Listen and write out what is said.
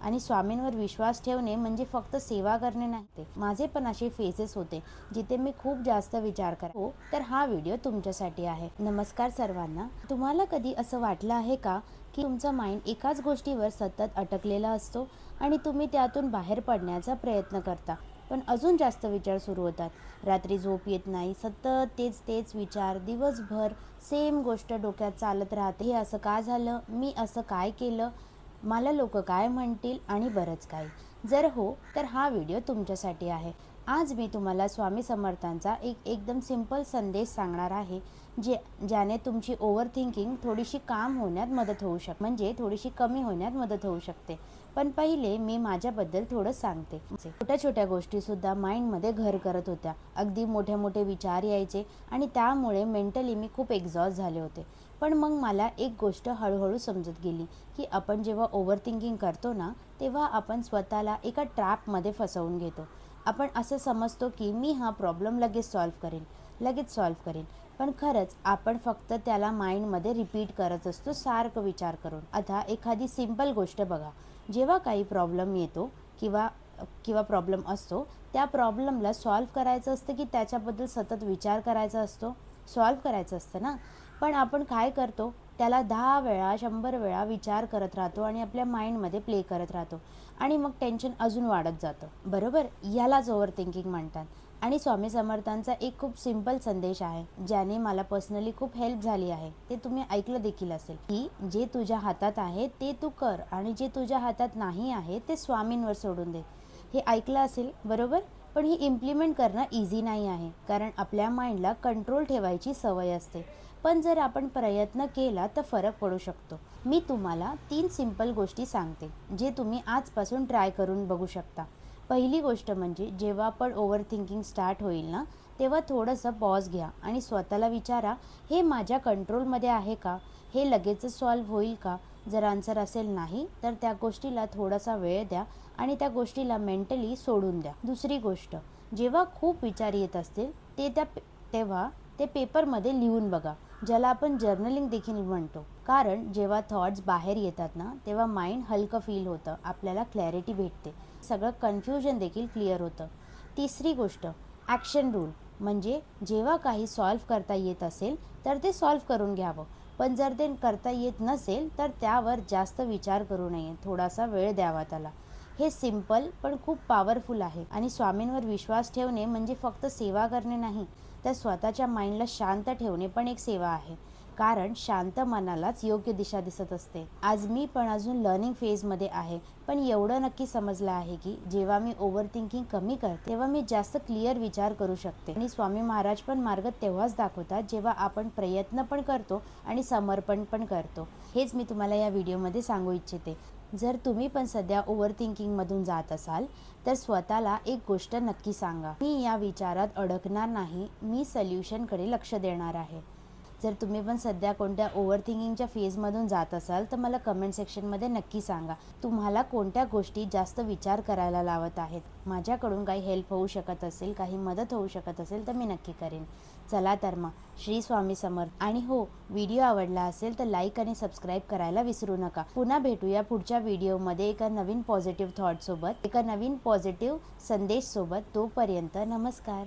आणि स्वामींवर विश्वास ठेवणे म्हणजे फक्त सेवा करणे नाही. माझे पण असे फेसेस होते जिथे मी खूप जास्त विचार हो तर हा व्हिडिओ तुमच्यासाठी आहे. नमस्कार सर्वांना. तुम्हाला कधी असं वाटलं आहे का की तुमचा माइंड एकाच गोष्टीवर सतत अटकलेला असतो आणि तुम्ही त्यातून बाहेर पडण्याचा प्रयत्न करता, पण अजून जास्त विचार सुरू होतात. रात्री झोप येत नाही, सतत तेच तेच विचार, दिवसभर सेम गोष्ट डोक्यात चालत राहते. हे असं का झालं, मी असं काय केलं, मला लोक काय म्हणतील आणि बरंच काही. जर हो तर हा व्हिडिओ तुमच्यासाठी आहे. आज मी तुम्हाला स्वामी समर्थांचा एकदम सिंपल संदेश सांगणार आहे ज्याने तुमची ओव्हर थिंकिंग थोडीशी काम होण्यात मदत होऊ शकते, म्हणजे थोडीशी कमी होण्यात मदत होऊ शकते. पण पहिले मी माझ्याबद्दल थोडं सांगते. छोट्या छोट्या गोष्टीसुद्धा माइंडमध्ये घर करत होत्या. अगदी मोठे मोठे विचार यायचे आणि त्यामुळे मेंटली मी खूप एक्झॉस्ट झाले होते. पण मग मला एक गोष्ट हळूहळू समजत गेली की आपण जेव्हा ओव्हर थिंकिंग करतो ना, तेव्हा आपण स्वतःला एका ट्रॅपमध्ये फसवून घेतो. आपण असं समजतो की मी हा प्रॉब्लेम लगेच सॉल्व्ह करेन, पण खरंच आपण फक्त त्याला माइंडमध्ये रिपीट करत असतो सारखं विचार करून. आता एखादी सिंपल गोष्ट बघा, जेव्हा काही प्रॉब्लेम येतो किंवा प्रॉब्लेम असतो, त्या प्रॉब्लेमला सॉल्व्ह करायचं असतं की त्याच्याबद्दल सतत विचार करायचा असतो? सॉल्व्ह करायचं असतं ना. पण आपण काय करतो, त्याला 10 वेळा 100 वेळा विचार करत राहतो आणि आपल्या माइंडमध्ये प्ले करत राहतो आणि मग टेन्शन अजून वाढत जातं, बरोबर? यालाच ओव्हर थिंकिंग म्हणतात. आणि स्वामी समर्थांचा एक खूप सिंपल संदेश आहे ज्याने मला पर्सनली खूप हेल्प झाली आहे. ते तुम्ही ऐकलं देखील असेल की जे तुझ्या हातात आहे ते तू कर आणि जे तुझ्या हातात नाही आहे ते स्वामींवर सोडून दे. हे ऐकलं असेल, बरोबर? पण ही इम्प्लिमेंट करणं इझी नाही आहे, कारण आपल्या माइंडला कंट्रोल ठेवायची सवय असते. पण जर आपण प्रयत्न केला तर फरक पडू शकतो. मी तुम्हाला 3 सिंपल गोष्टी सांगते जे तुम्ही आजपासून ट्राय करून बघू शकता. पहिली गोष्ट म्हणजे जेव्हा पण ओव्हर थिंकिंग स्टार्ट होईल ना, तेव्हा थोडंसं पॉज घ्या आणि स्वतःला विचारा, हे माझ्या कंट्रोलमध्ये आहे का? हे लगेचच सॉल्व्ह होईल का? जर आन्सर असेल नाही, तर त्या गोष्टीला थोडासा वेळ द्या आणि त्या गोष्टीला मेंटली सोडून द्या. दुसरी गोष्ट, जेव्हा खूप विचार येत असतील तेव्हा ते पेपरमध्ये लिहून बघा, ज्याला आपण जर्नलिंग देखील म्हणतो. कारण जेव्हा थॉट्स बाहेर येतात ना, तेव्हा माइंड हलकं फील होतं, आपल्याला क्लॅरिटी भेटते, सगळं कन्फ्युजन देखील क्लिअर होतं. तिसरी गोष्ट, ॲक्शन रूल, म्हणजे जेव्हा काही सॉल्व्ह करता येत असेल तर ते सॉल्व्ह करून घ्यावं, पण जर ते करता येत नसेल तर त्यावर जास्त विचार करू नये, थोडासा वेळ द्यावा त्याला. हे सिंपल पण खूप पॉवरफुल आहे. आणि स्वामींवर विश्वास ठेवणे म्हणजे फक्त सेवा करणे नाही, तर स्वतःच्या माइंडला शांत ठेवणे पण एक सेवा आहे, कारण शांत मनालाच योग्य दिशा दिसत असते. आज मी पण अजून लर्निंग फेजमध्ये आहे, पण एवढं नक्की समजलं आहे की जेव्हा मी ओव्हर थिंकिंग कमी करते तेव्हा मी जास्त क्लिअर विचार करू शकते. आणि स्वामी महाराज पण मार्ग तेव्हाच दाखवतात जेव्हा आपण प्रयत्न पण करतो आणि समर्पण पण करतो. हेच मी तुम्हाला या व्हिडिओमध्ये सांगू इच्छिते. जर तुम्ही पण सध्या ओव्हर थिंकिंगमधून जात असाल तर स्वतःला एक गोष्ट नक्की सांगा, मी या विचारात अडकणार नाही, मी सोल्युशनकडे लक्ष देणार आहे. जर तुम्ही पण सध्या कोणत्या ओव्हर थिंकिंगच्या फेजमधून जात असाल तर मला कमेंट सेक्शनमध्ये नक्की सांगा, तुम्हाला कोणत्या गोष्टी जास्त विचार करायला लावत आहेत. माझ्याकडून काही हेल्प होऊ शकत असेल, काही मदत होऊ शकत असेल तर मी नक्की करेन. चला तर मग, श्री स्वामी समर्थ. आणि हो, व्हिडिओ आवडला असेल तर लाईक आणि सबस्क्राईब करायला विसरू नका. पुन्हा भेटूया पुढच्या व्हिडिओमध्ये एका नवीन पॉझिटिव्ह थॉटसोबत, एका नवीन पॉझिटिव्ह संदेशसोबत. तोपर्यंत नमस्कार.